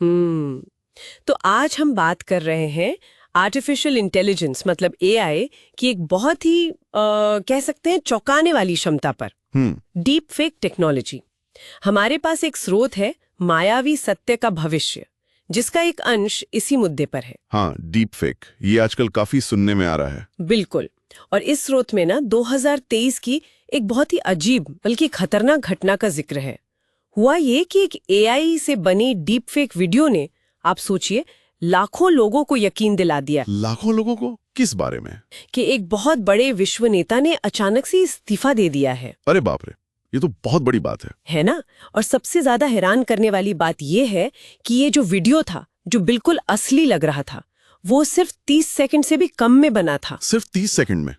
तो आज हम बात कर रहे हैं आर्टिफिशियल इंटेलिजेंस मतलब एआई की एक बहुत ही कह सकते हैं चौंकाने वाली क्षमता पर। Deep fake technology. हमारे पास एक स्रोत है मायावी सत्य का भविष्य, जिसका एक अंश इसी मुद्दे पर है। हाँ, डीप फेक ये आजकल काफी सुनने में आ रहा है। बिल्कुल। और इस स्रोत में ना 2023 की एक बहुत ही अजीब बल्कि खतरनाक घटना का जिक्र है। हुआ ये कि एक एआई से बनी डीप फेक वीडियो ने, आप सोचिए, लाखों लोगों को यकीन दिला दिया। लाखों लोगों को? किस बारे में? कि एक बहुत बड़े विश्व नेता ने अचानक से इस्तीफा दे दिया है। अरे बाप रे, ये तो बहुत बड़ी बात है ना? और सबसे ज्यादा हैरान करने वाली बात यह है कि ये जो वीडियो था, जो बिल्कुल असली लग रहा था, वो सिर्फ 30 सेकंड से भी कम में बना था। सिर्फ 30 सेकंड में?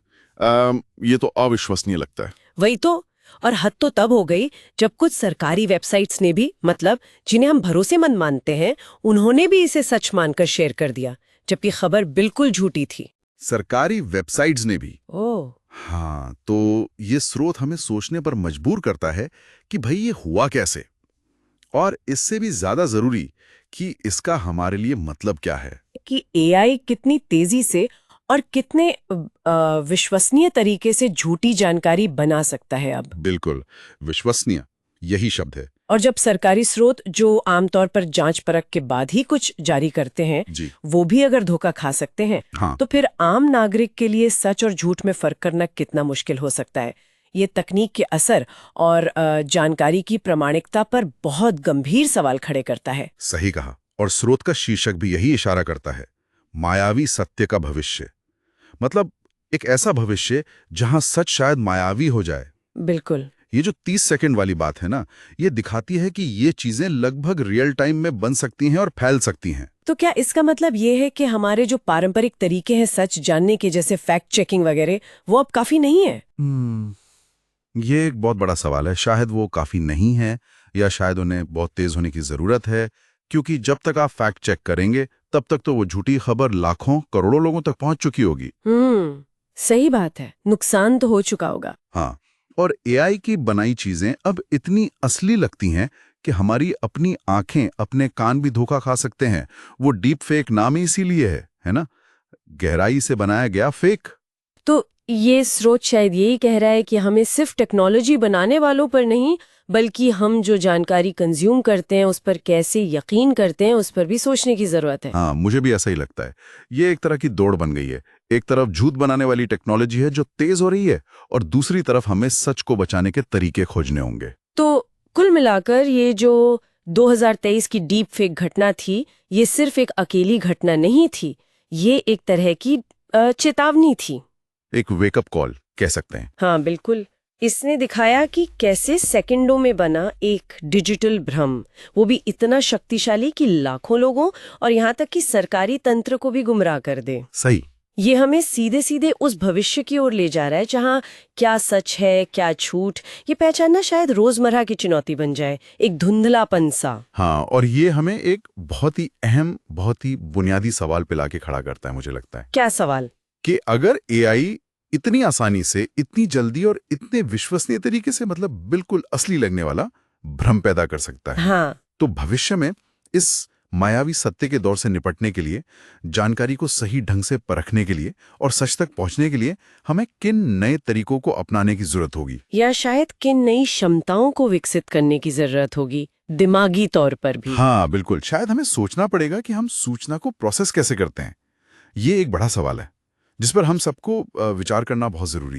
ये तो अविश्वसनीय लगता है। वही तो। और हद तो तब हो गई जब कुछ सरकारी वेबसाइट्स ने भी, मतलब जिन्हें हम भरोसेमंद मानते हैं, उन्होंने भी इसे सच मानकर शेयर कर दिया, जबकि खबर बिल्कुल झूठी थी। सरकारी वेबसाइट्स ने भी? ओह हाँ, तो ये स्रोत हमें सोचने पर मजबूर करता है कि भाई ये हुआ कैसे, और इससे भी ज्यादा जरूरी कि इसका हमारे लिए मतलब क्या है। कि एआई कितनी तेजी से और कितने विश्वसनीय तरीके से झूठी जानकारी बना सकता है अब। बिल्कुल, विश्वसनीय, यही शब्द है। और जब सरकारी स्रोत, जो आमतौर पर जांच परख के बाद ही कुछ जारी करते हैं, वो भी अगर धोखा खा सकते हैं, हाँ। तो फिर आम नागरिक के लिए सच और झूठ में फर्क करना कितना मुश्किल हो सकता है। ये तकनीक के असर और जानकारी की प्रामाणिकता पर बहुत गंभीर सवाल खड़े करता है। सही कहा। और स्रोत का शीर्षक भी यही इशारा करता है, मायावी सत्य का भविष्य। मतलब एक ऐसा भविष्य जहां सच शायद मायावी हो जाए। बिल्कुल। ये जो 30 सेकंड वाली बात है ना, ये दिखाती है कि ये चीजें लगभग रियल टाइम में बन सकती हैं और फैल सकती हैं। तो क्या इसका मतलब ये है कि हमारे जो पारंपरिक तरीके हैं सच जानने के, जैसे फैक्ट चेकिंग वगैरह, वो अब काफी नहीं है? ये एक बहुत बड़ा सवाल है। शायद वो काफी नहीं है, या शायद उन्हें बहुत तेज होने की जरूरत है, क्योंकि जब तक आप फैक्ट चेक करेंगे तब तक तो वो झूठी खबर लाखों करोड़ों लोगों तक पहुंच चुकी होगी। सही बात है, नुकसान तो हो चुका होगा। हाँ, और एआई की बनाई चीजें अब इतनी असली लगती हैं कि हमारी अपनी आंखें, अपने कान भी धोखा खा सकते हैं। वो डीप फेक नाम ही इसीलिए है ना, गहराई से बनाया गया फेक। तो ये स्रोत शायद यही कह रहा है कि हमें सिर्फ टेक्नोलॉजी बनाने वालों पर नहीं, बल्कि हम जो जानकारी कंज्यूम करते हैं उस पर कैसे यकीन करते हैं, उस पर भी सोचने की जरूरत है। हाँ, मुझे भी ऐसा ही लगता है। ये एक तरह की दौड़ बन गई है। एक तरफ झूठ बनाने वाली टेक्नोलॉजी है जो तेज हो रही है, और दूसरी तरफ हमें सच को बचाने के तरीके खोजने होंगे। तो कुल मिलाकर ये जो 2023 की डीप फेक घटना थी, ये सिर्फ एक अकेली घटना नहीं थी, ये एक तरह की चेतावनी थी। एक वेकअप कॉल कह सकते हैं। हाँ बिल्कुल। इसने दिखाया कि कैसे सेकंडों में बना एक डिजिटल भ्रम, वो भी इतना शक्तिशाली कि लाखों लोगों और यहाँ तक कि सरकारी तंत्र को भी गुमराह कर दे। सही। ये हमें सीधे सीधे उस भविष्य की ओर ले जा रहा है जहाँ क्या सच है क्या झूठ, ये पहचानना शायद रोजमर्रा की चुनौती बन जाए, एक धुंधलापन सा। हाँ, और ये हमें एक बहुत ही अहम, बहुत ही बुनियादी सवाल पे लाके खड़ा करता है, मुझे लगता है। क्या सवाल? कि अगर एआई इतनी आसानी से, इतनी जल्दी और इतने विश्वसनीय तरीके से, मतलब बिल्कुल असली लगने वाला भ्रम पैदा कर सकता है, हाँ। तो भविष्य में इस मायावी सत्य के दौर से निपटने के लिए, जानकारी को सही ढंग से परखने के लिए और सच तक पहुंचने के लिए हमें किन नए तरीकों को अपनाने की जरूरत होगी, या शायद किन नई क्षमताओं को विकसित करने की जरूरत होगी, दिमागी तौर पर भी। हाँ बिल्कुल। शायद हमें सोचना पड़ेगा कि हम सूचना को प्रोसेस कैसे करते हैं। ये एक बड़ा सवाल है जिस पर हम सबको विचार करना बहुत जरूरी है।